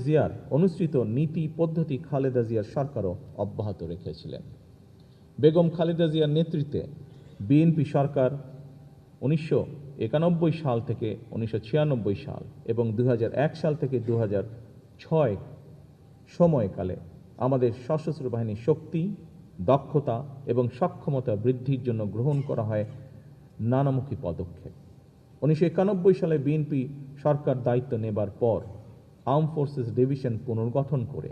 জিয়ার অনুসৃত নীতি পদ্ধতি খালেদা জিয়ার সরকারও অব্যাহত রেখেছিলেন। বেগম খালেদা জিয়ার নেতৃত্বে বিএনপি সরকার 1991 সাল থেকে 1996 সাল এবং 2001 সাল থেকে 2006 সময়কালে আমাদের সশস্ত্র বাহিনীর শক্তি, দক্ষতা এবং সক্ষমতা বৃদ্ধির জন্য গ্রহণ করা হয় নানামুখী পদক্ষেপ। 1991 সালে বিএনপি সরকার দায়িত্ব নেবার পর আর্ম ফোর্সেস ডিভিশন পুনর্গঠন করে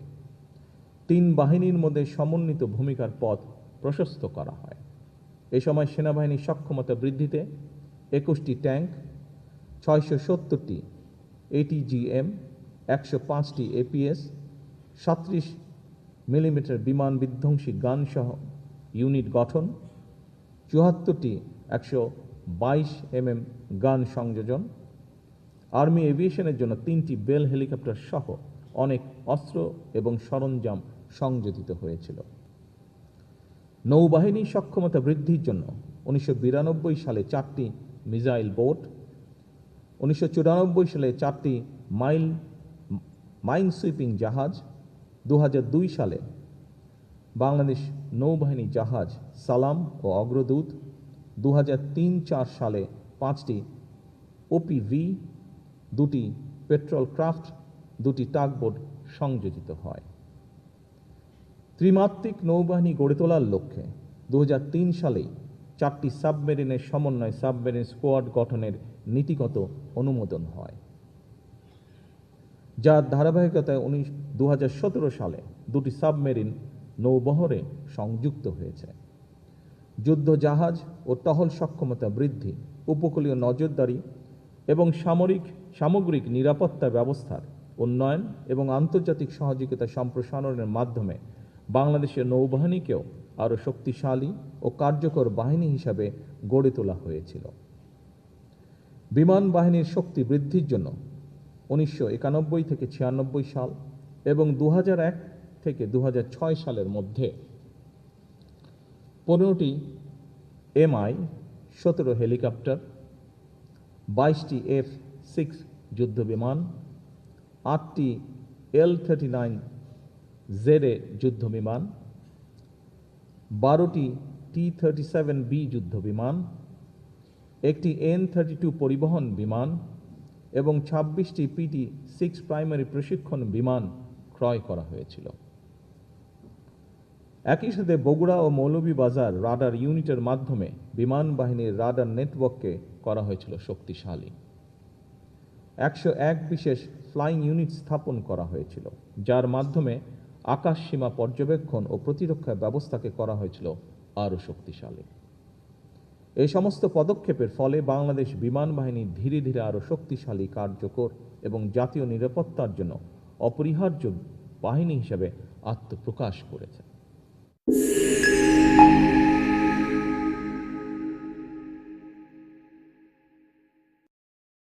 3 বাহিনীর মধ্যে সমন্বিত ভূমিকার পথ প্রশস্ত করা হয়। এ সময় সেনাবাহিনীর সক্ষমতা বৃদ্ধিতে 21টি ট্যাঙ্ক, 670টি ATGM, 105টি APS, 37 মিলিমিটার বিমান বিধ্বংসী গান সহ ইউনিট গঠন, 74টি 122 mm গান সংযোজন, আর্মি এভিয়েশনের জন্য 3টি বেল হেলিকপ্টার সহ অনেক অস্ত্র এবং সরঞ্জাম সংযোজিত হয়েছিল। নৌবাহিনীর সক্ষমতা বৃদ্ধির জন্য 1992 সালে 4টি মিসাইল বোট, 1994 সালে 4টি মাইন সুইপিং জাহাজ, 2002 সালে বাংলাদেশ নৌবাহিনী জাহাজ সালাম ও অগ্রদূত, 2003-4 সালে 5টি OPV, 2টি পেট্রোল ক্রাফট, 2টি টাগবোট সংযোজিত হয়। ত্রিমাত্রিক নৌবাহিনী গড়ে তোলার লক্ষ্যে 2003 সালেই 4টি সাবমেরিনের সমন্বয় সাবমেরিন স্কোয়াড গঠনের নীতিগত অনুমোদন হয়, যার ধারাবাহিকতায় 2017 সালে 2টি সাবমেরিন নৌবহরে সংযুক্ত হয়েছে। যুদ্ধ জাহাজ ও টহল সক্ষমতা বৃদ্ধি, উপকূলীয় নজরদারি এবং সামগ্রিক নিরাপত্তা ব্যবস্থার উন্নয়ন এবং আন্তর্জাতিক সহযোগিতা সম্প্রসারণের মাধ্যমে বাংলাদেশের নৌবাহিনীকেও আরও শক্তিশালী ও কার্যকর বাহিনী হিসাবে গড়ে তোলা হয়েছিল। বিমান বাহিনীর শক্তি বৃদ্ধির জন্য 1991 থেকে 96 সাল এবং 2001 থেকে 2006 সালের মধ্যে 15টি MI 17 হেলিকপ্টার, 22টি F-6 যুদ্ধ বিমান, 8টি L-39ZA যুদ্ধ বিমান, 12টি T-37B যুদ্ধ বিমান, একটি N-32 পরিবহন বিমান এবং 26টি PT-6 প্রাইমারি প্রশিক্ষণ বিমান ক্রয় করা হয়েছিল। একই সাথে বগুড়া ও মৌলভীবাজার রাডার ইউনিটের মাধ্যমে বিমান বাহিনীর রাডার নেটওয়ার্ককে করা হয়েছিল শক্তিশালী। 101 বিশেষ ফ্লাইং ইউনিট স্থাপন করা হয়েছিল, যার মাধ্যমে আকাশ সীমা পর্যবেক্ষণ ও প্রতিরক্ষা ব্যবস্থাকে করা হয়েছিল আরও শক্তিশালী। এই সমস্ত পদক্ষেপের ফলে বাংলাদেশ বিমান বাহিনী ধীরে ধীরে আরও শক্তিশালী, কার্যকর এবং জাতীয় নিরাপত্তার জন্য অপরিহার্য বাহিনী হিসেবে আত্মপ্রকাশ করেছে।